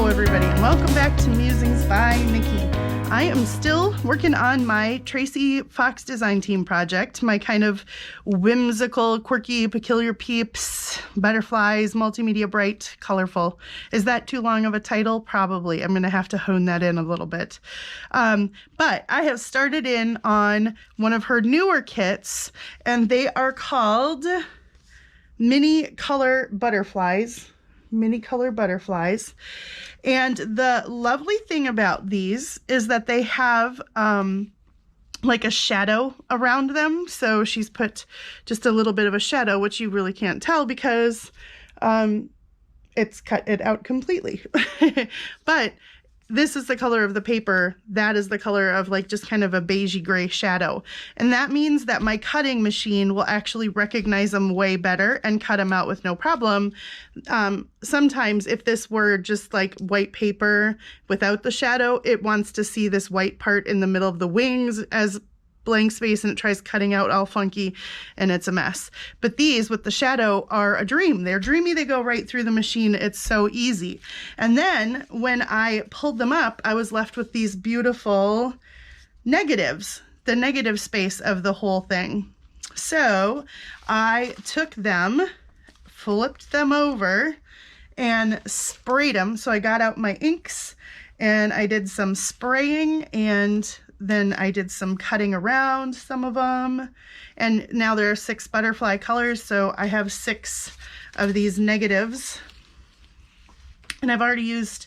everybody, and welcome back to Musings by Nikki. I am still working on my Tracy Fox design team project, my kind of whimsical, quirky, peculiar peeps, butterflies, multimedia, bright, colorful. Is that too long of a title? Probably. I'm going to have to hone that in a little bit. But I have started in on one of her newer kits, and they are called Mini Color Butterflies. Mini Color Butterflies. And the lovely thing about these is that they have like a shadow around them. So she's put just a little bit of a shadow, which you really can't tell because it's cut it out completely. But this is the color of the paper. That is the color of like just kind of a beigey gray shadow. And that means that my cutting machine will actually recognize them way better and cut them out with no problem. Sometimes if this were just like white paper without the shadow, it wants to see this white part in the middle of the wings as blank space, and it tries cutting out all funky, and it's a mess. But these with the shadow are a dream. They're dreamy. They go right through the machine. It's so easy. And then when I pulled them up, I was left with these beautiful negatives, the negative space of the whole thing. So I took them, flipped them over, and sprayed them. So I got out my inks and I did some spraying, and then I did some cutting around some of them. And now there are 6 butterfly colors, so I have 6 of these negatives. And I've already used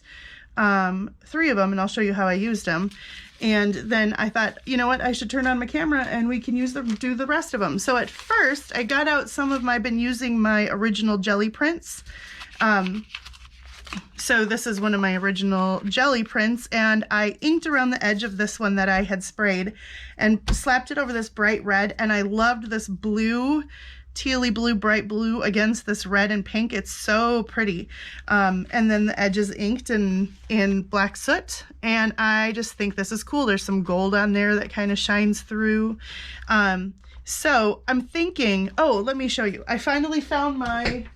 3 of them, and I'll show you how I used them. And then I thought, you know what, I should turn on my camera and we can do the rest of them. So at first, I got out some of I've been using my original jelly prints. So this is one of my original jelly prints, and I inked around the edge of this one that I had sprayed and slapped it over this bright red, and I loved this blue, tealy blue, bright blue against this red and pink. It's so pretty. And then the edge is inked in black soot, and I just think this is cool. There's some gold on there that kind of shines through. So I'm thinking, oh, let me show you. I finally found my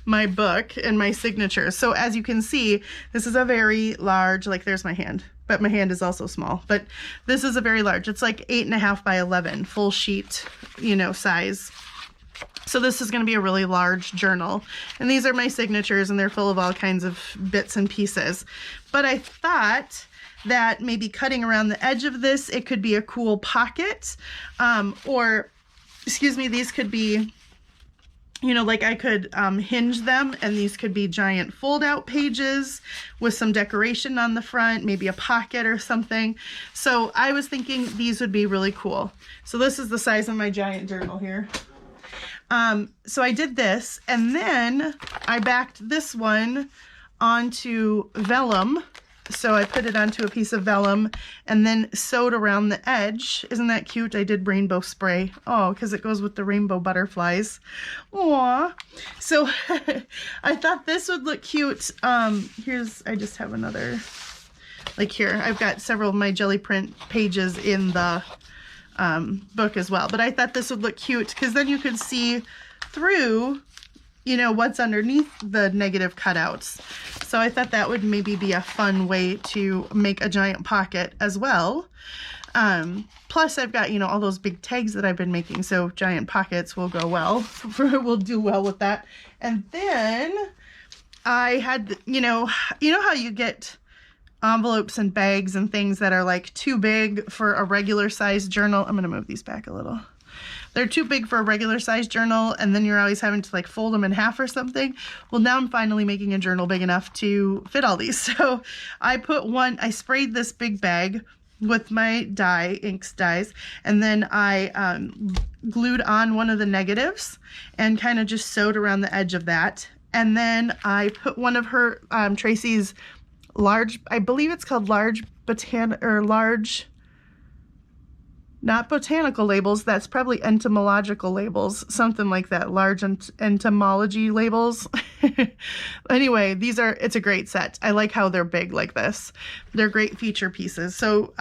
my book and my signature. So as you can see, this is a very large, like there's my hand, but my hand is also small, but this is a very large, it's like 8.5 by 11 full sheet, size. So this is going to be a really large journal, and these are my signatures, and they're full of all kinds of bits and pieces. But I thought that maybe cutting around the edge of this, it could be a cool pocket, these could be, like I could hinge them, and these could be giant fold out pages with some decoration on the front, maybe a pocket or something. So I was thinking these would be really cool. So this is the size of my giant journal here. So I did this, and then I backed this one onto vellum. So I put it onto a piece of vellum and then sewed around the edge. Isn't that cute? I did rainbow spray. Oh, because it goes with the rainbow butterflies. Aww. So I thought this would look cute. I just have another, like here, I've got several of my jelly print pages in the book as well. But I thought this would look cute because then you could see through what's underneath the negative cutouts. So I thought that would maybe be a fun way to make a giant pocket as well. Plus I've got, all those big tags that I've been making, so giant pockets will go well. We'll do well with that. And then I had, how you get envelopes and bags and things that are like too big for a regular size journal. I'm going to move these back a little. They're too big for a regular size journal, and then you're always having to like fold them in half or something. Well, now I'm finally making a journal big enough to fit all these. So I sprayed this big bag with my inks dyes, and then I glued on one of the negatives and kind of just sewed around the edge of that. And then I put one of her, Tracy's large, I believe it's called large not botanical labels, that's probably entomological labels, something like that, large entomology labels. Anyway, it's a great set. I like how they're big like this. They're great feature pieces. So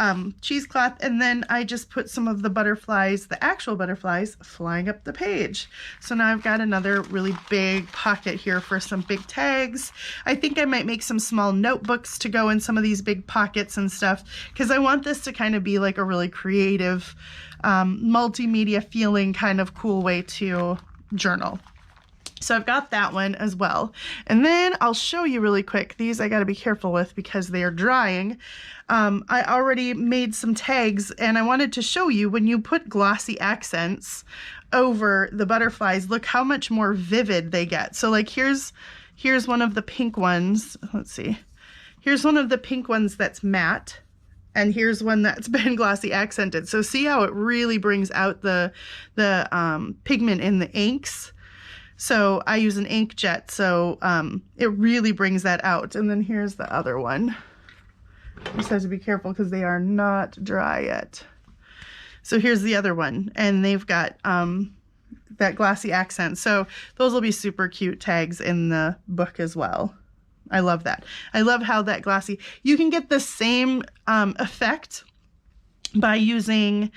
cheesecloth, and then I just put some of the butterflies, the actual butterflies, flying up the page. So now I've got another really big pocket here for some big tags. I think I might make some small notebooks to go in some of these big pockets and stuff, because I want this to kind of be like a really creative, multimedia feeling kind of cool way to journal. So I've got that one as well. And then I'll show you really quick. These I got to be careful with because they are drying. I already made some tags, and I wanted to show you when you put glossy accents over the butterflies, look how much more vivid they get. So like here's one of the pink ones. Let's see. Here's one of the pink ones that's matte. And here's one that's been glossy accented. So see how it really brings out the pigment in the inks. So I use an inkjet, so it really brings that out. And then here's the other one. Just have to be careful because they are not dry yet. So here's the other one, and they've got that glossy accent. So those will be super cute tags in the book as well. I love that. I love how that glossy, you can get the same effect by using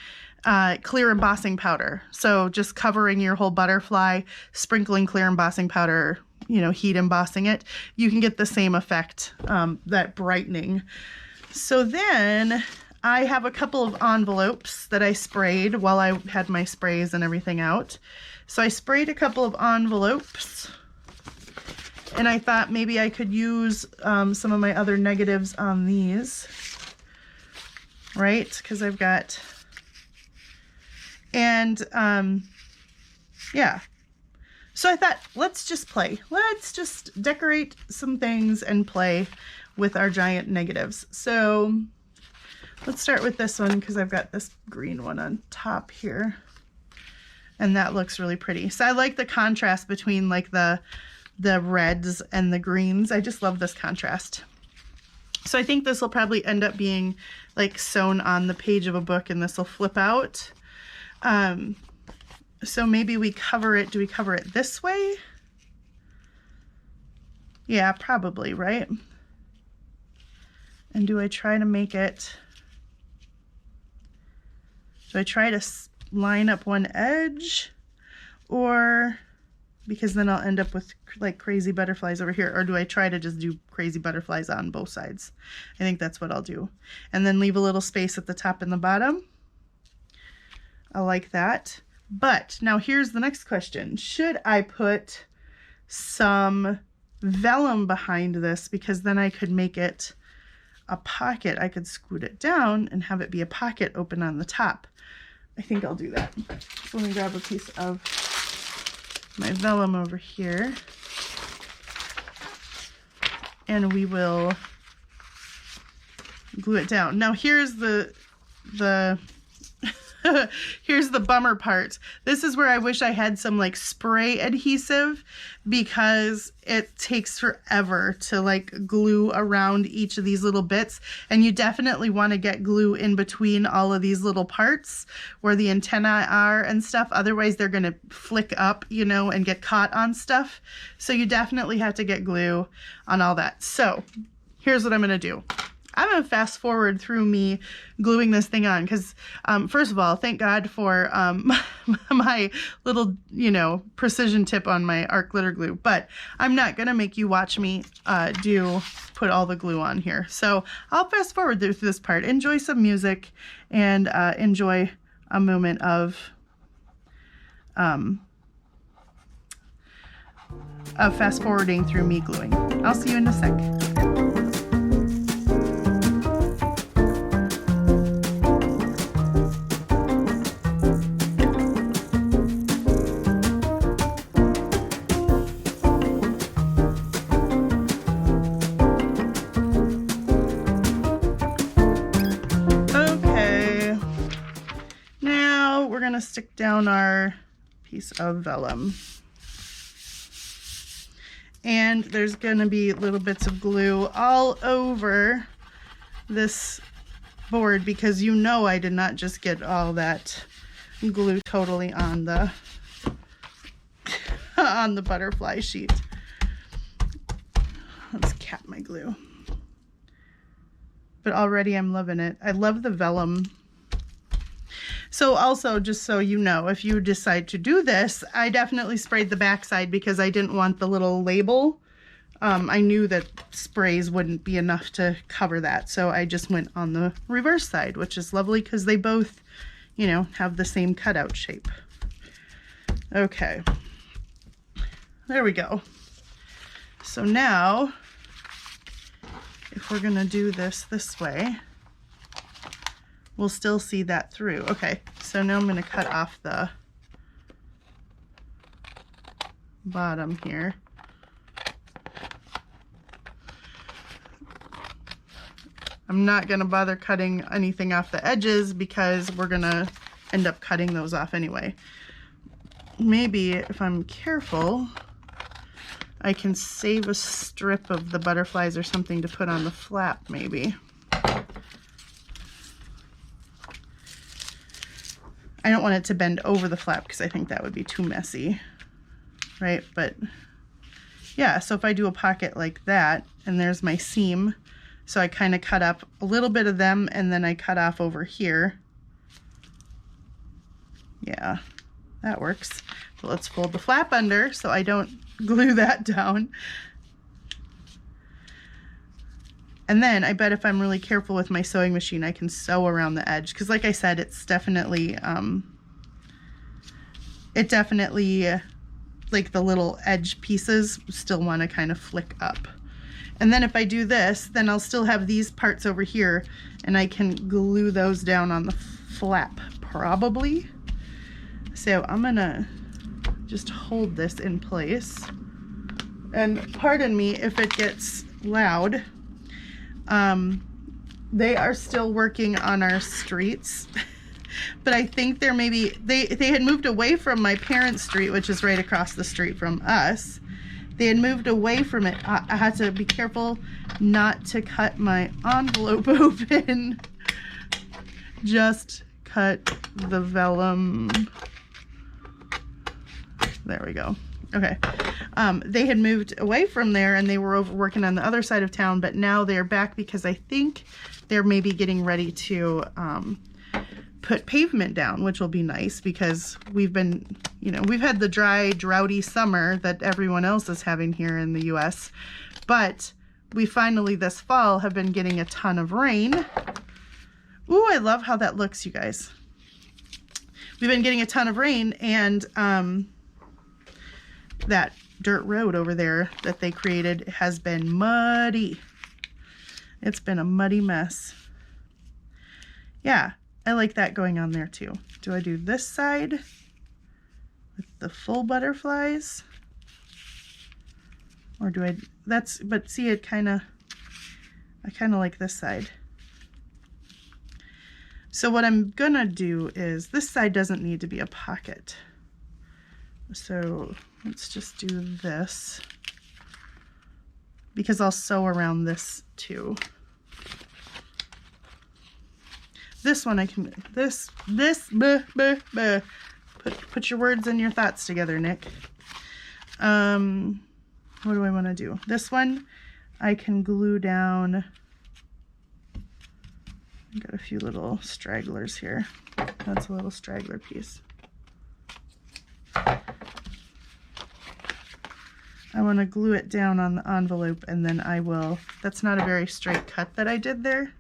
clear embossing powder. So just covering your whole butterfly, sprinkling clear embossing powder, heat embossing it, you can get the same effect, that brightening. So then I have a couple of envelopes that I sprayed while I had my sprays and everything out. So I sprayed a couple of envelopes, and I thought maybe I could use some of my other negatives on these, right? Because I've got, and yeah. So I thought, let's just play. Let's just decorate some things and play with our giant negatives. So let's start with this one because I've got this green one on top here. And that looks really pretty. So I like the contrast between like the reds and the greens. I just love this contrast. So I think this will probably end up being like sewn on the page of a book, and this will flip out. So maybe we cover it. Do we cover it this way? Yeah, probably, right? And do I try to make it, do I try to line up one edge, or, because then I'll end up with like crazy butterflies over here, or do I try to just do crazy butterflies on both sides? I think that's what I'll do. And then leave a little space at the top and the bottom. I like that. But now here's the next question. Should I put some vellum behind this? Because then I could make it a pocket. I could scoot it down and have it be a pocket open on the top. I think I'll do that. So let me grab a piece of my vellum over here, and we will glue it down. Now here's the here's the bummer part. This is where I wish I had some like spray adhesive, because it takes forever to like glue around each of these little bits, and you definitely want to get glue in between all of these little parts where the antennae are and stuff. Otherwise they're going to flick up, and get caught on stuff. So you definitely have to get glue on all that. So here's what I'm going to do. I'm going to fast forward through me gluing this thing on because, first of all, thank God for my little, precision tip on my art glitter glue. But I'm not going to make you watch me put all the glue on here. So I'll fast forward through this part. Enjoy some music and enjoy a moment of fast forwarding through me gluing. I'll see you in a sec. Stick down our piece of vellum, and there's going to be little bits of glue all over this board because you know I did not just get all that glue totally on the on the butterfly sheet. Let's cap my glue. But already I'm loving it. I love the vellum. So also, just so you know, if you decide to do this, I definitely sprayed the backside because I didn't want the little label. I knew that sprays wouldn't be enough to cover that, so I just went on the reverse side, which is lovely because they both, you know, have the same cutout shape. Okay, there we go. So now, if we're gonna do this way, we'll still see that through. Okay, so now I'm gonna cut off the bottom here. I'm not gonna bother cutting anything off the edges because we're gonna end up cutting those off anyway. Maybe if I'm careful, I can save a strip of the butterflies or something to put on the flap maybe. I don't want it to bend over the flap because I think that would be too messy, right? But yeah, so if I do a pocket like that, and there's my seam, so I kind of cut up a little bit of them and then I cut off over here. Yeah, that works. So let's fold the flap under so I don't glue that down. And then I bet if I'm really careful with my sewing machine, I can sew around the edge. Because like I said, it's definitely, like the little edge pieces still want to kind of flick up. And then if I do this, then I'll still have these parts over here and I can glue those down on the flap, probably. So I'm gonna just hold this in place. And pardon me if it gets loud. They are still working on our streets, but I think they're maybe, they had moved away from my parents' street, which is right across the street from us. They had moved away from it. I had to be careful not to cut my envelope open. Just cut the vellum. There we go. Okay. They had moved away from there and they were over working on the other side of town, but now they're back because I think they're maybe getting ready to put pavement down, which will be nice because we've been, you know, we've had the dry, droughty summer that everyone else is having here in the US, but we finally this fall have been getting a ton of rain. Ooh, I love how that looks, you guys. We've been getting a ton of rain and that dirt road over there that they created has been muddy. It's been a muddy mess. Yeah, I like that going on there too. Do I do this side with the full butterflies? Or do I, that's, but see it kind of, I kind of like this side. So what I'm gonna do is, this side doesn't need to be a pocket. So let's just do this because I'll sew around this too. This one I can, put your words and your thoughts together, Nick. What do I want to do? This one I can glue down. I've got a few little stragglers here. That's a little straggler piece. I want to glue it down on the envelope and then I will, that's not a very straight cut that I did there.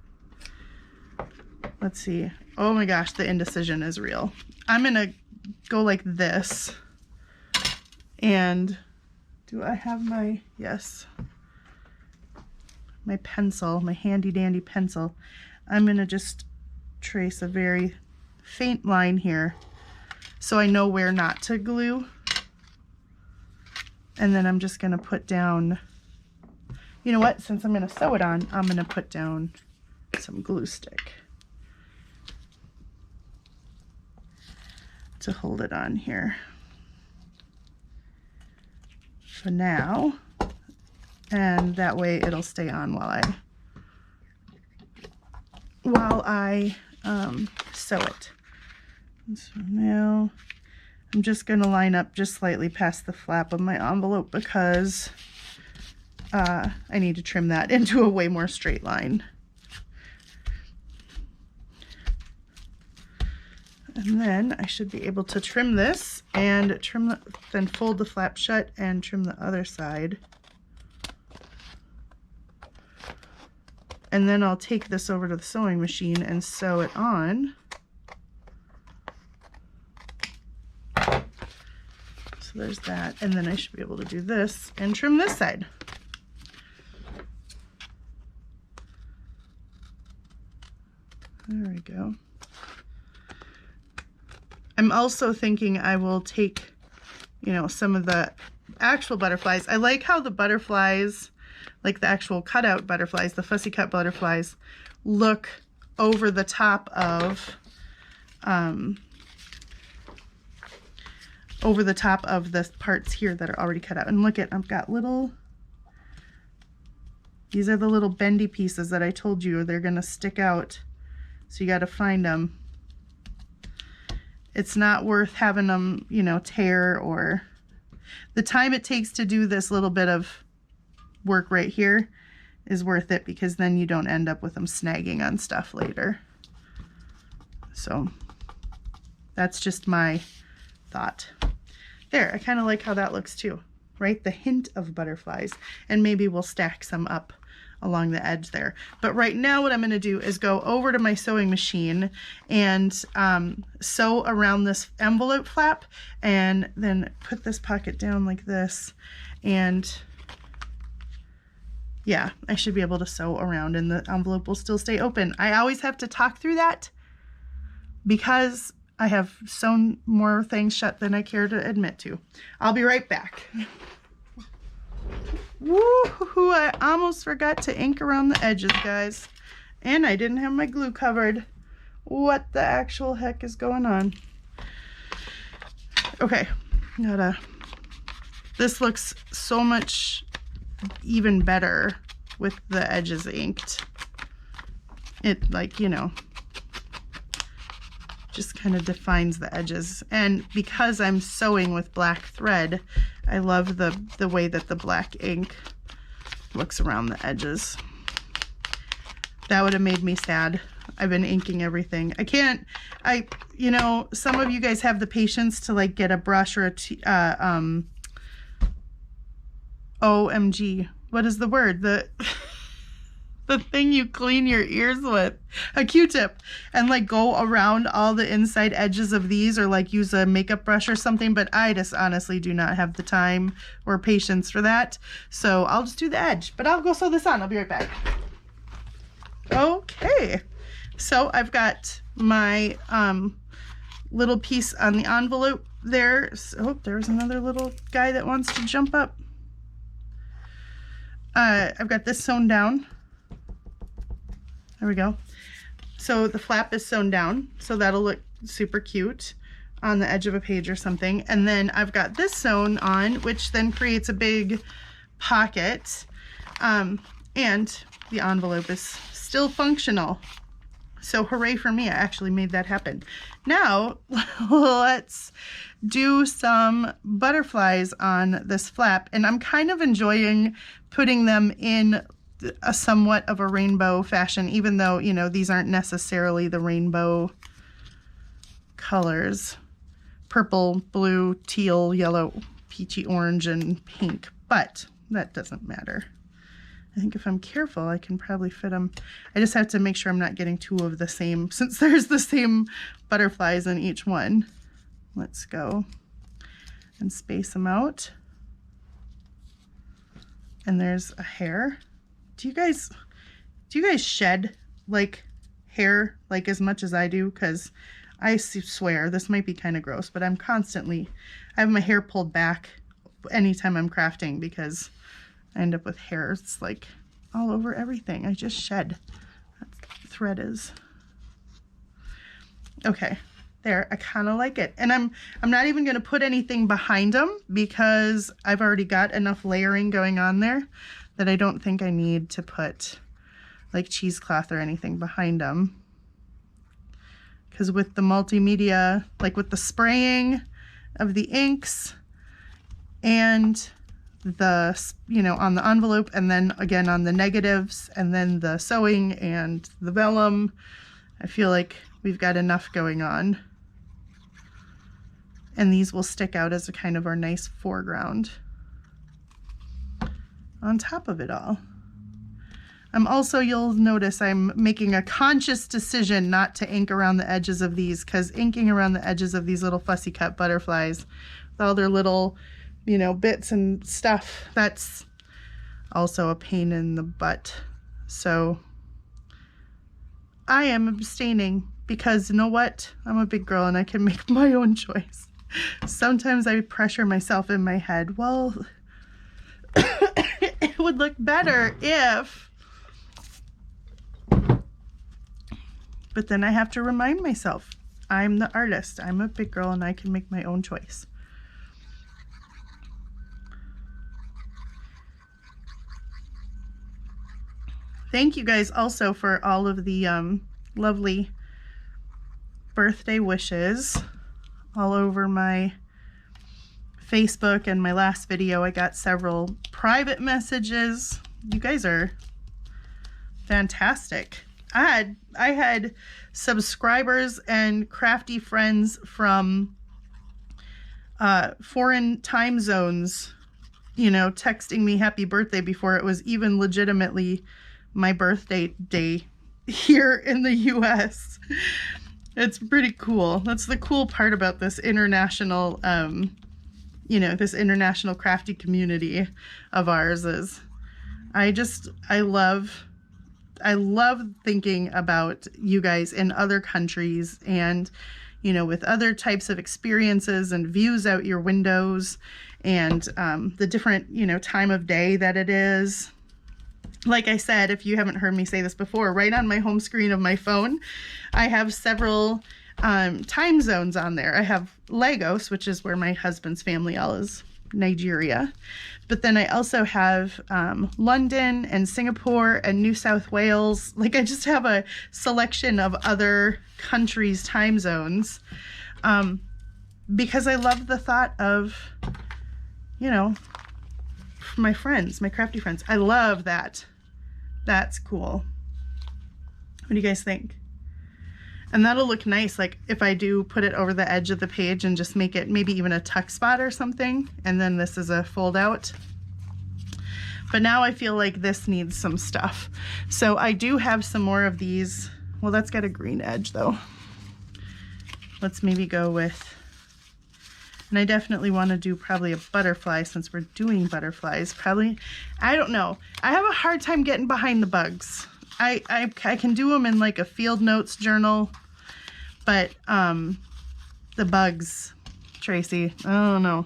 Let's see. Oh my gosh, the indecision is real. I'm going to go like this. And do I have my, yes, my pencil, my handy dandy pencil. I'm going to just trace a very faint line here so I know where not to glue. And then I'm just going to put down, you know what, since I'm going to sew it on, I'm going to put down some glue stick to hold it on here for now. And that way it'll stay on while I while I sew it. And so now I'm just going to line up just slightly past the flap of my envelope because I need to trim that into a way more straight line. And then I should be able to trim this and then fold the flap shut and trim the other side. And then I'll take this over to the sewing machine and sew it on. So there's that. And then I should be able to do this and trim this side. There we go. I'm also thinking I will take, you know, some of the actual butterflies. I like how the butterflies, like the actual cutout butterflies, the fussy cut butterflies, look over the top of the parts here that are already cut out. And look at, I've got little, these are the little bendy pieces that I told you they're gonna stick out. So you gotta find them. It's not worth having them, you know, tear, or the time it takes to do this little bit of work right here is worth it, because then you don't end up with them snagging on stuff later. So that's just my thought. There, I kind of like how that looks too, right? The hint of butterflies, and maybe we'll stack some up along the edge there. But right now what I'm going to do is go over to my sewing machine and sew around this envelope flap, and then put this pocket down like this, and yeah, I should be able to sew around and the envelope will still stay open. I always have to talk through that because I have sewn more things shut than I care to admit to. I'll be right back. Woo-hoo, I almost forgot to ink around the edges, guys. And I didn't have my glue covered. What the actual heck is going on? Okay, this looks so much even better with the edges inked. It, like, you know, just kind of defines the edges. And because I'm sewing with black thread, I love the way that the black ink looks around the edges. That would have made me sad. I've been inking everything. You know, some of you guys have the patience to like get a brush or OMG, what is the word? The thing you clean your ears with, a Q-tip, and like go around all the inside edges of these, or like use a makeup brush or something, but I just honestly do not have the time or patience for that. So I'll just do the edge, but I'll go sew this on. I'll be right back. Okay, so I've got my little piece on the envelope there. So, there's another little guy that wants to jump up. I've got this sewn down. There we go. So the flap is sewn down, so that'll look super cute on the edge of a page or something. And then I've got this sewn on, which then creates a big pocket. And the envelope is still functional. So hooray for me, I actually made that happen. Now, let's do some butterflies on this flap. And I'm kind of enjoying putting them in a somewhat of a rainbow fashion, even though, you know, these aren't necessarily the rainbow colors. Purple, blue, teal, yellow, peachy orange, and pink, but that doesn't matter. I think if I'm careful, I can probably fit them. I just have to make sure I'm not getting two of the same, since there's the same butterflies in each one. Let's go and space them out. And there's a hair. Do you guys shed like hair like as much as I do? Because I swear this might be kind of gross, but I have my hair pulled back anytime I'm crafting because I end up with hairs like all over everything. I just shed. That thread is. Okay, there, I kind of like it. And I'm not even going to put anything behind them because I've already got enough layering going on there that I don't think I need to put like cheesecloth or anything behind them. because with the multimedia, like with the spraying of the inks and the, you know, on the envelope, and then again on the negatives, and then the sewing and the vellum, I feel like we've got enough going on. And these will stick out as a kind of our nice foreground on top of it all. I'm also, you'll notice I'm making a conscious decision not to ink around the edges of these, because inking around the edges of these little fussy cut butterflies with all their little, you know, bits and stuff, that's also a pain in the butt. So I am abstaining because, you know what? I'm a big girl and I can make my own choice. Sometimes I pressure myself in my head, well, it would look better if, but then I have to remind myself, I'm the artist. I'm a big girl and I can make my own choice. Thank you guys also for all of the lovely birthday wishes all over my Facebook and my last video. I got several private messages. You guys are fantastic. I had subscribers and crafty friends from foreign time zones, you know, texting me happy birthday before it was even legitimately my birthday day here in the US. It's pretty cool. That's the cool part about this international, you know, this international crafty community of ours is I love thinking about you guys in other countries and, you know, with other types of experiences and views out your windows and the different, you know, time of day that it is. Like I said, if you haven't heard me say this before, right on my home screen of my phone, I have several time zones on there. I have Lagos, which is where my husband's family all is, Nigeria. But then I also have London and Singapore and New South Wales. Like, I just have a selection of other countries' time zones because I love the thought of, you know, my friends, my crafty friends. I love that. That's cool. What do you guys think? And that'll look nice, like if I do put it over the edge of the page and just make it maybe even a tuck spot or something, and then this is a fold out. But now I feel like this needs some stuff. So I do have some more of these. Well, that's got a green edge though. Let's maybe go with, and I definitely want to do probably a butterfly since we're doing butterflies. Probably, I don't know. I have a hard time getting behind the bugs. I can do them in like a field notes journal, but the bugs, Tracy, I don't know.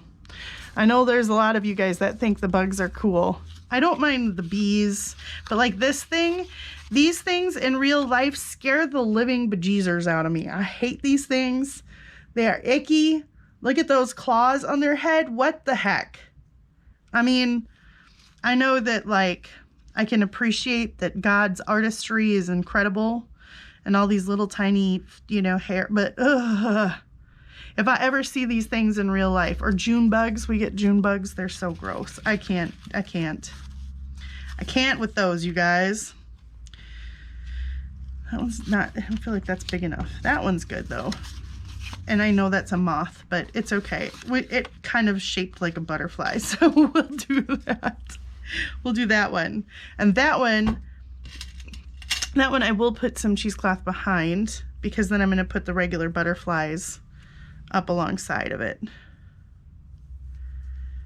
I know there's a lot of you guys that think the bugs are cool. I don't mind the bees, but like this thing, these things in real life scare the living bejeezers out of me. I hate these things. They are icky. Look at those claws on their head. What the heck? I mean, I know that like I can appreciate that God's artistry is incredible and all these little tiny, you know, hair, but if I ever see these things in real life, or June bugs, we get June bugs, they're so gross. I can't with those, you guys. That one's not, I feel like that's big enough. That one's good though. And I know that's a moth, but it's okay. It kind of shaped like a butterfly, so we'll do that. We'll do that one. And that one I will put some cheesecloth behind, because then I'm going to put the regular butterflies up alongside of it.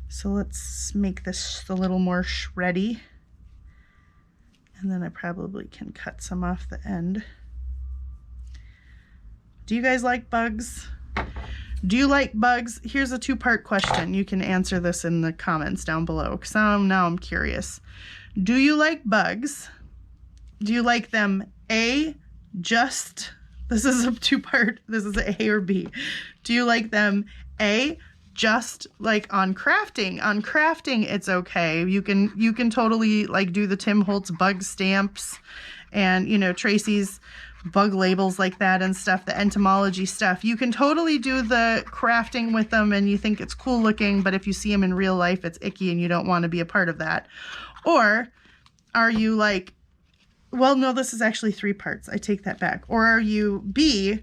So let's make this a little more shreddy. And then I probably can cut some off the end. Do you guys like bugs? Do you like bugs? Here's a two-part question. You can answer this in the comments down below, because now I'm curious. Do you like bugs? Do you like them A, just, this is a two-part, this is A or B. Do you like them A, just like on crafting? On crafting, it's okay. You can totally like do the Tim Holtz bug stamps and, you know, Tracy's bug labels like that and stuff, the entomology stuff. You can totally do the crafting with them and you think it's cool looking, but if you see them in real life, it's icky and you don't want to be a part of that. Or are you like, well, no, this is actually 3 parts. I take that back. Or are you B,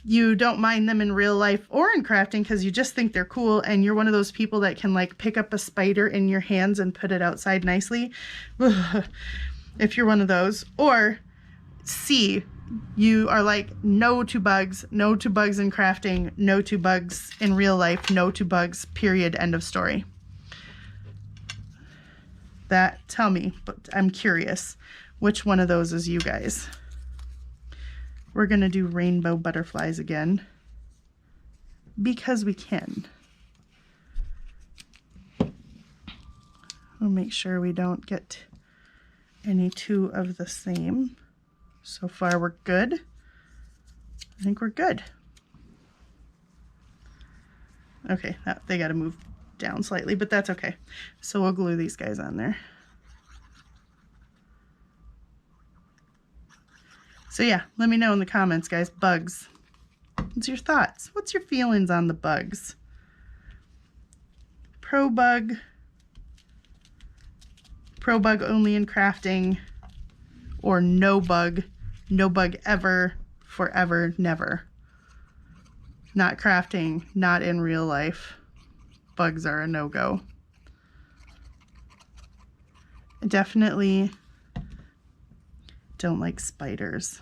you don't mind them in real life or in crafting because you just think they're cool and you're one of those people that can like pick up a spider in your hands and put it outside nicely. If you're one of those. Or C, you are like, no to bugs in crafting, no to bugs in real life, no to bugs, period, end of story. Tell me, but I'm curious, which one of those is you guys? We're gonna do rainbow butterflies again because we can. We'll make sure we don't get any 2 of the same. So far we're good. I think we're good. Okay, they gotta move down slightly, but that's okay. So we'll glue these guys on there. So yeah, let me know in the comments, guys. Bugs. What's your thoughts? What's your feelings on the bugs? Pro bug only in crafting, or no bug ever, forever, never. Not crafting, not in real life. Bugs are a no-go. Definitely don't like spiders.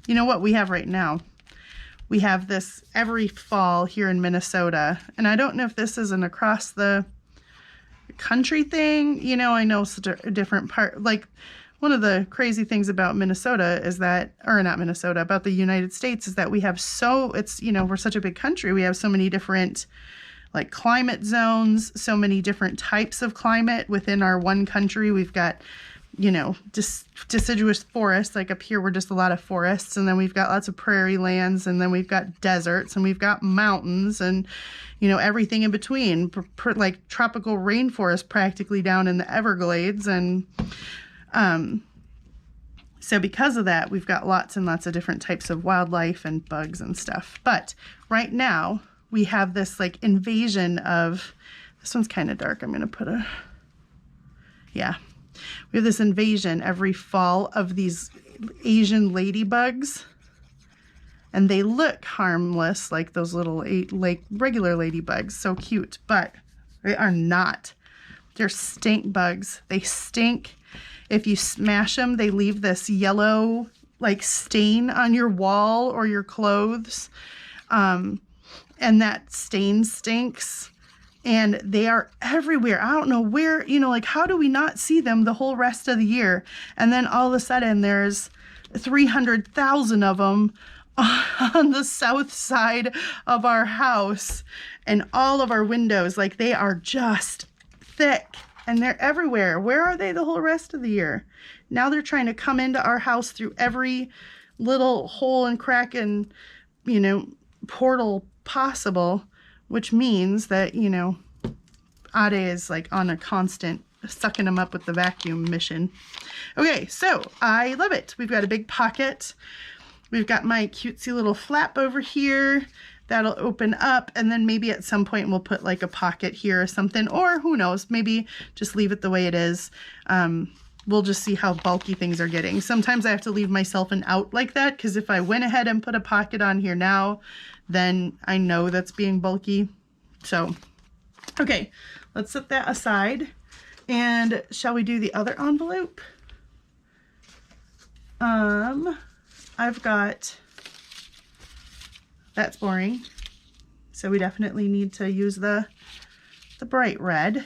You know what we have right now? We have this every fall here in Minnesota, and I don't know if this is an across the country thing. You know, I know it's a different part. Like, one of the crazy things about Minnesota is that, or not Minnesota, about the United States is that we have you know, we're such a big country. We have so many different like climate zones, so many different types of climate within our one country. We've got, you know, deciduous forests, like up here we're just a lot of forests, and then we've got lots of prairie lands, and then we've got deserts, and we've got mountains, and, you know, everything in between, like tropical rainforest practically down in the Everglades. And so because of that, we've got lots and lots of different types of wildlife and bugs and stuff. But right now we have this like invasion of, this one's kind of dark. I'm going to put yeah. We have this invasion every fall of these Asian ladybugs, and they look harmless like those little like regular ladybugs, so cute, but they are not. They're stink bugs. They stink. If you smash them, they leave this yellow like stain on your wall or your clothes, and that stain stinks. And they are everywhere. I don't know where, you know, like, how do we not see them the whole rest of the year? And then all of a sudden there's 300,000 of them on the south side of our house and all of our windows. Like, they are just thick and they're everywhere. Where are they the whole rest of the year? Now they're trying to come into our house through every little hole and crack and, you know, portal possible. Which means that, you know, Ade is like on a constant sucking them up with the vacuum mission. Okay, so I love it. We've got a big pocket. We've got my cutesy little flap over here. That'll open up, and then maybe at some point we'll put like a pocket here or something, or who knows, maybe just leave it the way it is. We'll just see how bulky things are getting. Sometimes I have to leave myself an out like that, because if I went ahead and put a pocket on here now, then I know that's being bulky. So, okay, let's set that aside. And shall we do the other envelope? I've got, that's boring. So we definitely need to use the bright red.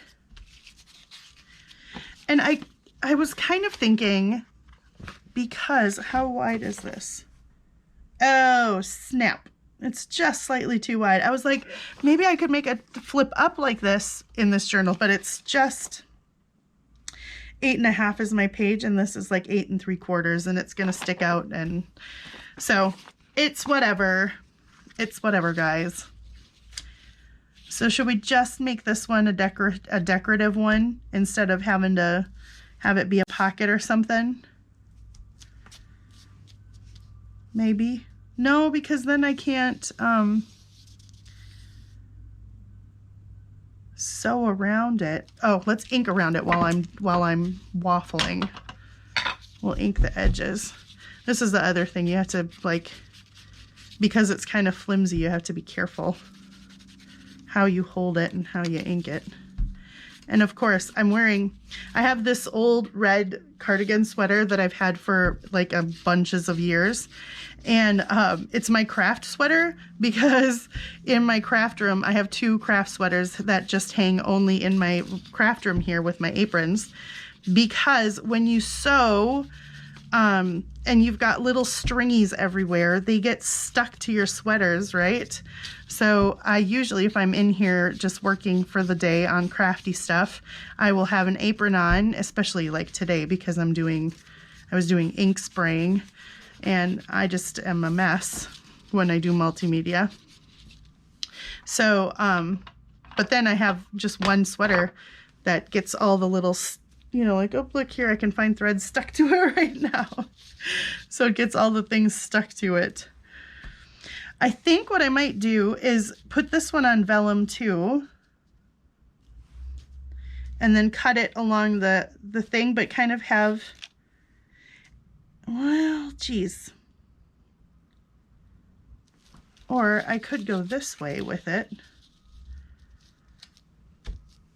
And I was kind of thinking, because how wide is this? Oh, snap. It's just slightly too wide. I was like, maybe I could make a flip up like this in this journal, but it's just 8.5 is my page, and this is like 8 3/4, and it's gonna stick out, and so it's whatever. It's whatever, guys. So should we just make this one a decorative one instead of having to have it be a pocket or something. Maybe. No, because then I can't sew around it. Oh, let's ink around it while I'm waffling. We'll ink the edges. This is the other thing. You have to, like, because it's kind of flimsy, you have to be careful how you hold it and how you ink it. And of course, I have this old red cardigan sweater that I've had for like a bunches of years. And it's my craft sweater, because in my craft room, I have 2 craft sweaters that just hang only in my craft room here with my aprons. Because when you sew, and you've got little stringies everywhere, they get stuck to your sweaters, right? So I usually, if I'm in here just working for the day on crafty stuff, I will have an apron on, especially like today, because I was doing ink spraying, and I just am a mess when I do multimedia. So, but then I have just one sweater that gets all the little, you know, like, oh, look here, I can find threads stuck to it right now. So it gets all the things stuck to it. I think what I might do is put this one on vellum too, and then cut it along the thing, but kind of have, well, geez. Or I could go this way with it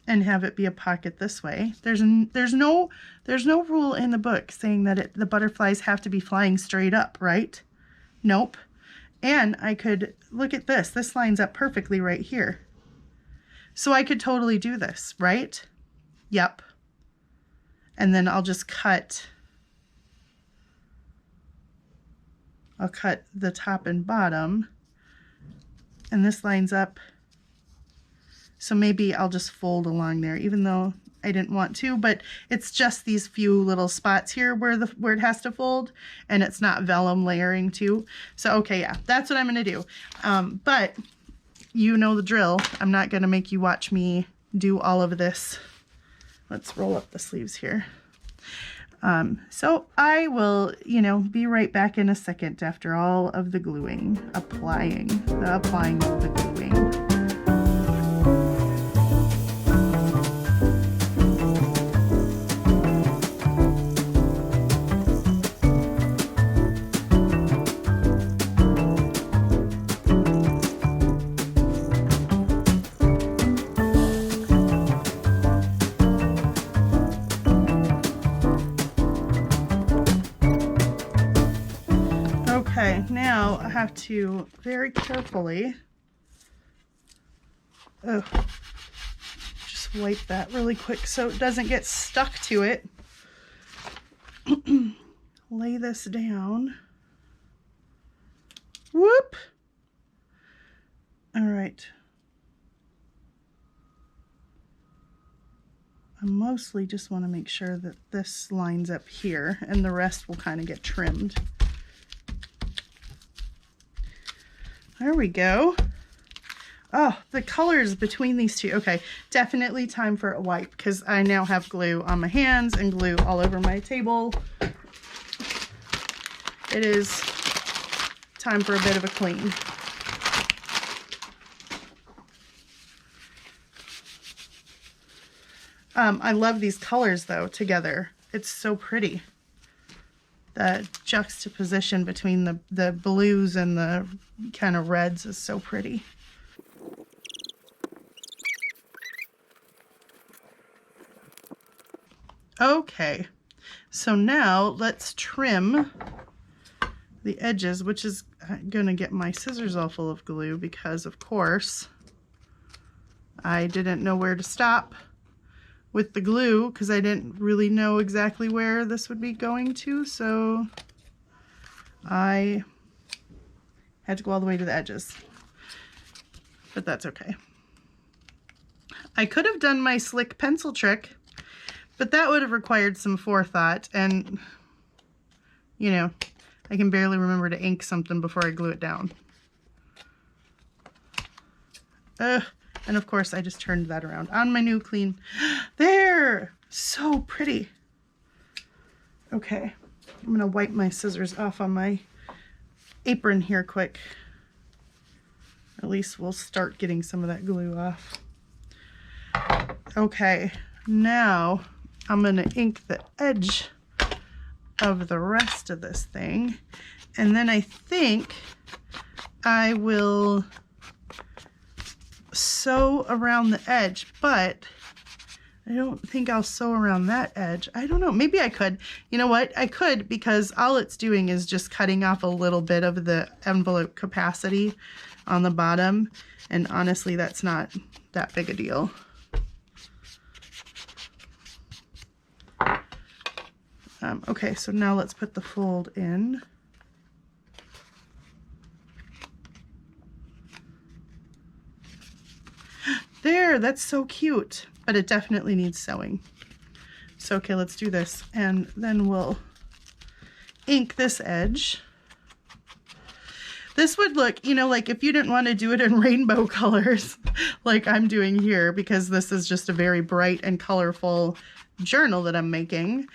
and have it be a pocket this way. There's no rule in the book saying that the butterflies have to be flying straight up, right? Nope. And I could, look at this. This lines up perfectly right here. So I could totally do this, right? Yep. And then I'll just I'll cut the top and bottom. And this lines up. So maybe I'll just fold along there, even though I didn't want to, but it's just these few little spots here where it has to fold, and it's not vellum layering too. So, okay, yeah, that's what I'm gonna do. But you know the drill. I'm not gonna make you watch me do all of this. Let's roll up the sleeves here. So I will, be right back in a second after all of the gluing, applying of the gluing. Okay, now I have to very carefully just wipe that really quick so it doesn't get stuck to it. Lay this down. Whoop! All right. I mostly just want to make sure that this lines up here, and the rest will kind of get trimmed. There we go. Oh, the colors between these two. Okay, definitely time for a wipe, because I now have glue on my hands and glue all over my table. It is time for a bit of a clean. I love these colors though together. It's so pretty. The juxtaposition between the blues and the kind of reds is so pretty. Okay, so now let's trim the edges, which is gonna get my scissors all full of glue because, of course, I didn't know where to stop with the glue because I didn't really know exactly where this would be going to, so I had to go all the way to the edges, but that's okay. I could have done my slick pencil trick, but that would have required some forethought, and I can barely remember to ink something before I glue it down. And of course I just turned that around on my new clean. There! So pretty. Okay, I'm gonna wipe my scissors off on my apron here quick. At least we'll start getting some of that glue off. Okay, now I'm gonna ink the edge of the rest of this thing, and then I think I will sew around the edge, but I don't think I'll sew around that edge. I don't know, maybe I could. You know what, I could, because all it's doing is just cutting off a little bit of the envelope capacity on the bottom, and honestly that's not that big a deal. Okay, so now let's put the fold in. There, that's so cute, but it definitely needs sewing. So, okay, let's do this, and then we'll ink this edge. This would look, you know, like if you didn't want to do it in rainbow colors, like I'm doing here, because this is just a very bright and colorful journal that I'm making,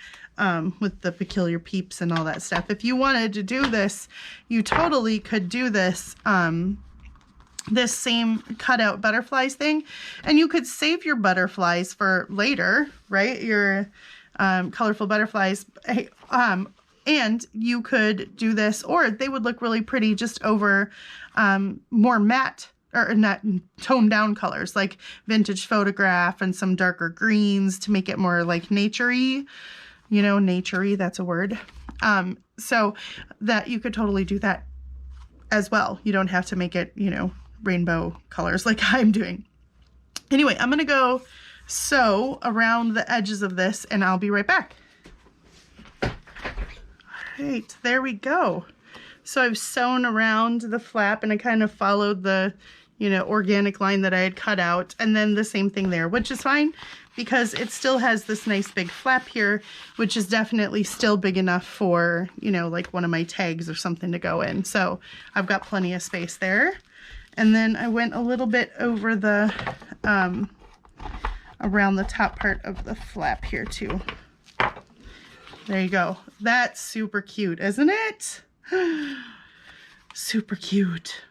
with the peculiar peeps and all that stuff. If you wanted to do this, you totally could do this, this same cutout butterflies thing, and you could save your butterflies for later, right? Your colorful butterflies, and you could do this, or they would look really pretty just over more matte or not toned down colors, like vintage photograph and some darker greens to make it more like naturey, you know, naturey, that's a word. So that you could totally do that as well. You don't have to make it, you know, rainbow colors like I'm doing. Anyway, I'm gonna go sew around the edges of this, and I'll be right back. All right, there we go. So I've sewn around the flap, and I kind of followed the, you know, organic line that I had cut out, and then the same thing there, which is fine because it still has this nice big flap here, which is definitely still big enough for, you know, like one of my tags or something to go in. So I've got plenty of space there. And then I went a little bit over the, around the top part of the flap here too. There you go. That's super cute, isn't it? Super cute.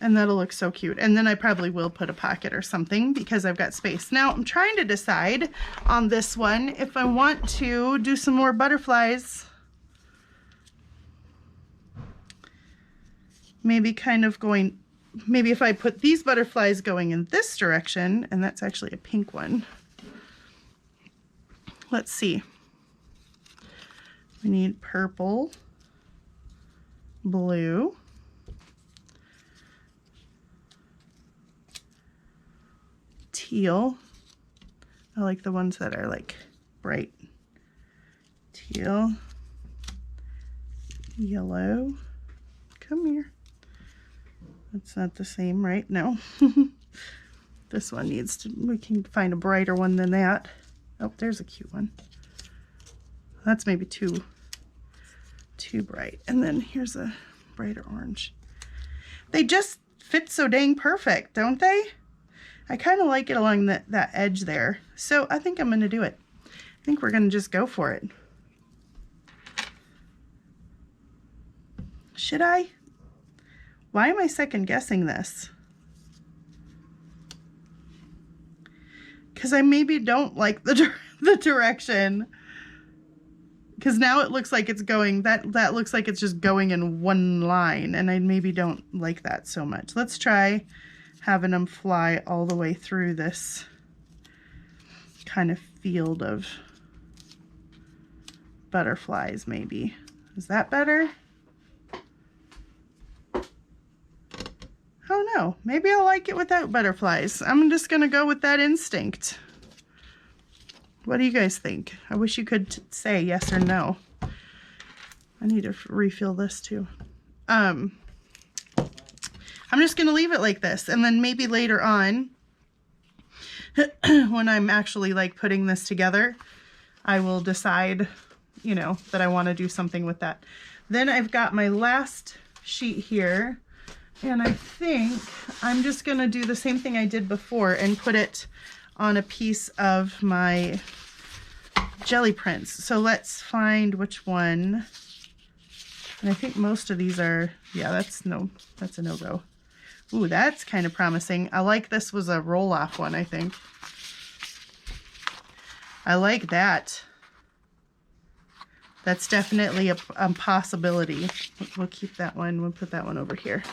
And that'll look so cute. And then I probably will put a pocket or something because I've got space. Now I'm trying to decide on this one if I want to do some more butterflies. Maybe kind of going, maybe if I put these butterflies going in this direction, and that's actually a pink one. Let's see. We need purple, blue, teal. I like the ones that are like bright teal, yellow. Come here. That's not the same, right? No. This one needs to, we can find a brighter one than that. Oh, there's a cute one. That's maybe too bright. And then here's a brighter orange. They just fit so dang perfect, don't they? I kind of like it along that edge there. So I think I'm going to do it. I think we're going to just go for it. Should I? Why am I second guessing this? Because I maybe don't like the direction. Because now it looks like it's going, that looks like it's just going in one line, and I maybe don't like that so much. Let's try having them fly all the way through this kind of field of butterflies, maybe. Is that better? Oh no, maybe I'll like it without butterflies. I'm just gonna go with that instinct. What do you guys think? I wish you could say yes or no. I need to refill this too. I'm just gonna leave it like this, and then maybe later on, when I'm actually like putting this together, I will decide, you know, that I want to do something with that. Then I've got my last sheet here. And I think I'm just going to do the same thing I did before and put it on a piece of my jelly prints. So let's find which one. And I think most of these are, yeah, that's a no-go. Ooh, that's kind of promising. I like this was a roll-off one, I think. I like that. That's definitely a possibility. We'll keep that one. We'll put that one over here.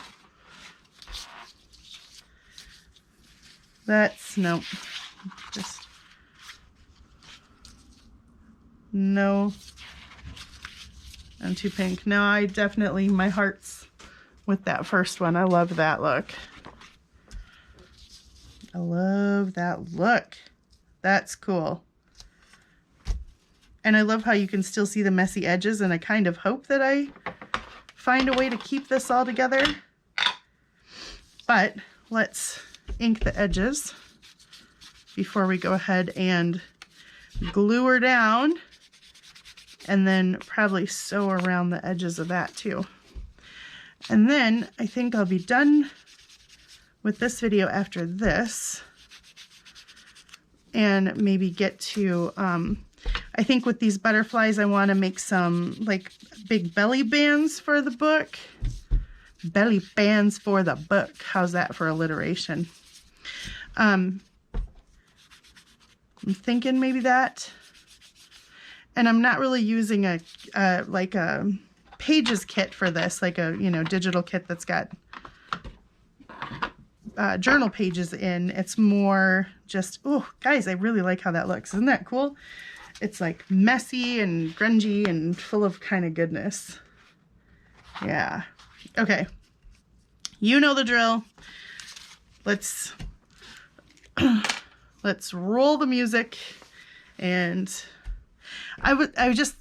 That's, no. Just, no. I'm too pink. No, I definitely, my heart's with that first one. I love that look. I love that look. That's cool. And I love how you can still see the messy edges, and I kind of hope that I find a way to keep this all together. But let's ink the edges before we go ahead and glue her down, and then probably sew around the edges of that too. And then I think I'll be done with this video after this, and maybe get to, I think with these butterflies, I want to make some like big belly bands for the book. Belly bands for the book. How's that for alliteration? I'm thinking maybe that. And I'm not really using a pages kit for this, like a, you know, digital kit that's got journal pages in. It's more just, oh, guys, I really like how that looks. Isn't that cool? It's like messy and grungy and full of kind of goodness. Yeah. Okay. You know the drill. Let's roll the music. And I just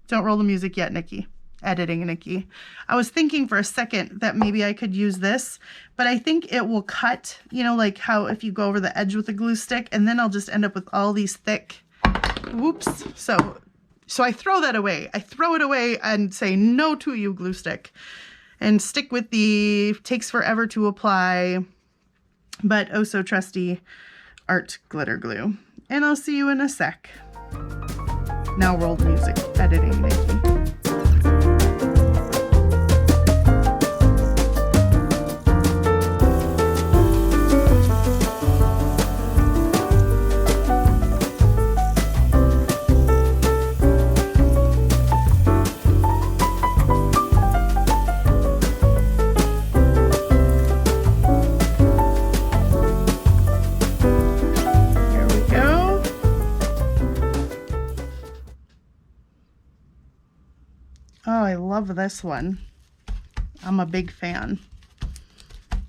don't roll the music yet, Nikki. Editing, Nikki. I was thinking for a second that maybe I could use this, but I think it will cut, you know, like how if you go over the edge with a glue stick, and then I'll just end up with all these thick, whoops. So I throw that away. I throw it away and say no to you, glue stick, and stick with the takes forever to apply, but oh so trusty art glitter glue. And I'll see you in a sec. Now roll the music, editing, Nikki. Oh, I love this one. I'm a big fan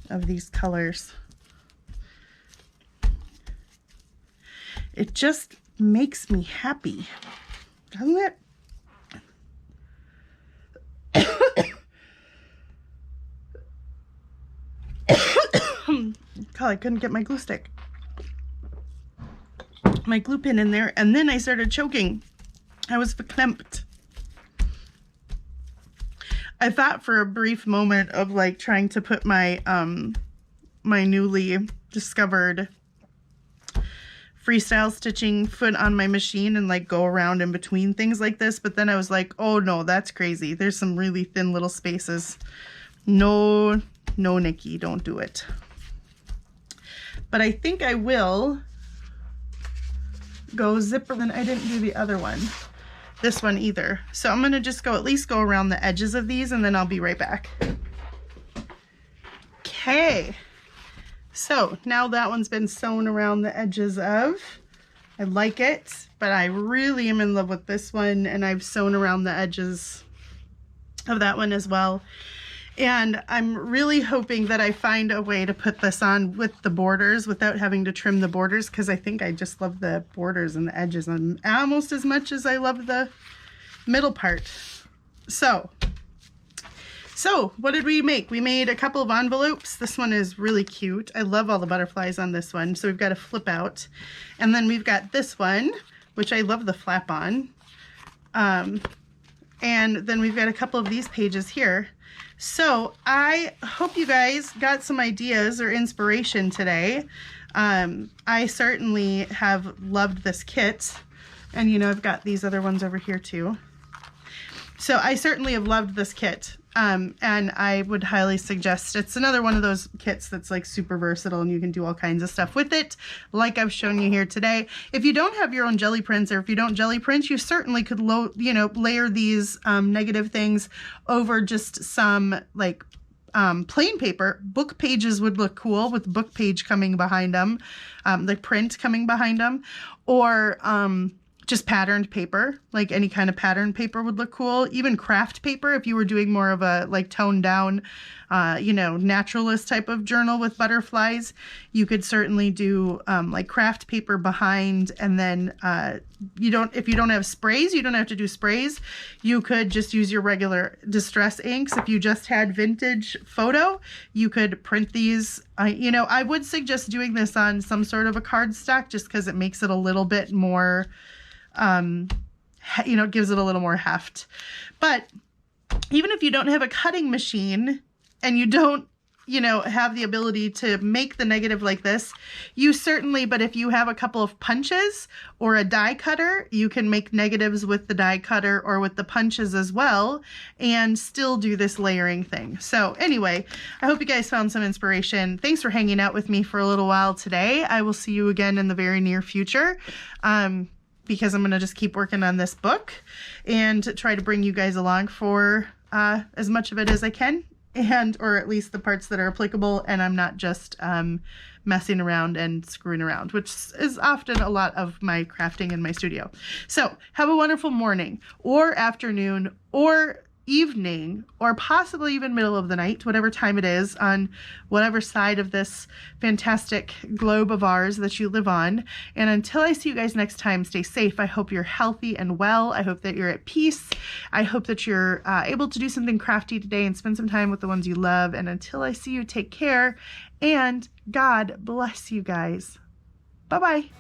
of these colors. It just makes me happy, doesn't it? God, I couldn't get my glue stick. My glue pin in there, and then I started choking. I was verklempt. I thought for a brief moment of like trying to put my my newly discovered freestyle stitching foot on my machine and like go around in between things like this, but then I was like, oh no, that's crazy. There's some really thin little spaces. No, Nikki, don't do it. But I think I will go zipper. Then I didn't do the other one. This one either. So I'm gonna just at least go around the edges of these, and then I'll be right back. Okay, so now that one's been sewn around the edges of, I like it, but I really am in love with this one, and I've sewn around the edges of that one as well. And I'm really hoping that I find a way to put this on with the borders without having to trim the borders, because I think I just love the borders and the edges almost as much as I love the middle part. So what did we make? We made a couple of envelopes. This one is really cute. I love all the butterflies on this one. So we've got a flip out. And then we've got this one, which I love the flap on. And then we've got a couple of these pages here. So I hope you guys got some ideas or inspiration today. I certainly have loved this kit And you know, I've got these other ones over here too. So I certainly have loved this kit. And I would highly suggest, it's another one of those kits that's like super versatile and you can do all kinds of stuff with it, like I've shown you here today. If you don't have your own jelly prints, or if you don't jelly print, you certainly could layer these negative things over just some like plain paper. Book pages would look cool with book page coming behind them, the print coming behind them, or just patterned paper, like any kind of patterned paper would look cool. Even craft paper, if you were doing more of a like toned down, naturalist type of journal with butterflies, you could certainly do like craft paper behind. And then if you don't have sprays, you don't have to do sprays. You could just use your regular distress inks. If you just had vintage photo, you could print these. I would suggest doing this on some sort of a cardstock just because it makes it a little bit more gives it a little more heft. But even if you don't have a cutting machine and you don't, have the ability to make the negative like this, but if you have a couple of punches or a die cutter, you can make negatives with the die cutter or with the punches as well and still do this layering thing. So anyway, I hope you guys found some inspiration. Thanks for hanging out with me for a little while today. I will see you again in the very near future. Because I'm going to just keep working on this book and try to bring you guys along for as much of it as I can, or at least the parts that are applicable, and I'm not just messing around and screwing around, which is often a lot of my crafting in my studio. So have a wonderful morning or afternoon or evening, or possibly even middle of the night, whatever time it is on whatever side of this fantastic globe of ours that you live on. And until I see you guys next time, stay safe. I hope you're healthy and well. I hope that you're at peace. I hope that you're able to do something crafty today and spend some time with the ones you love. And until I see you, take care and God bless you guys. Bye-bye.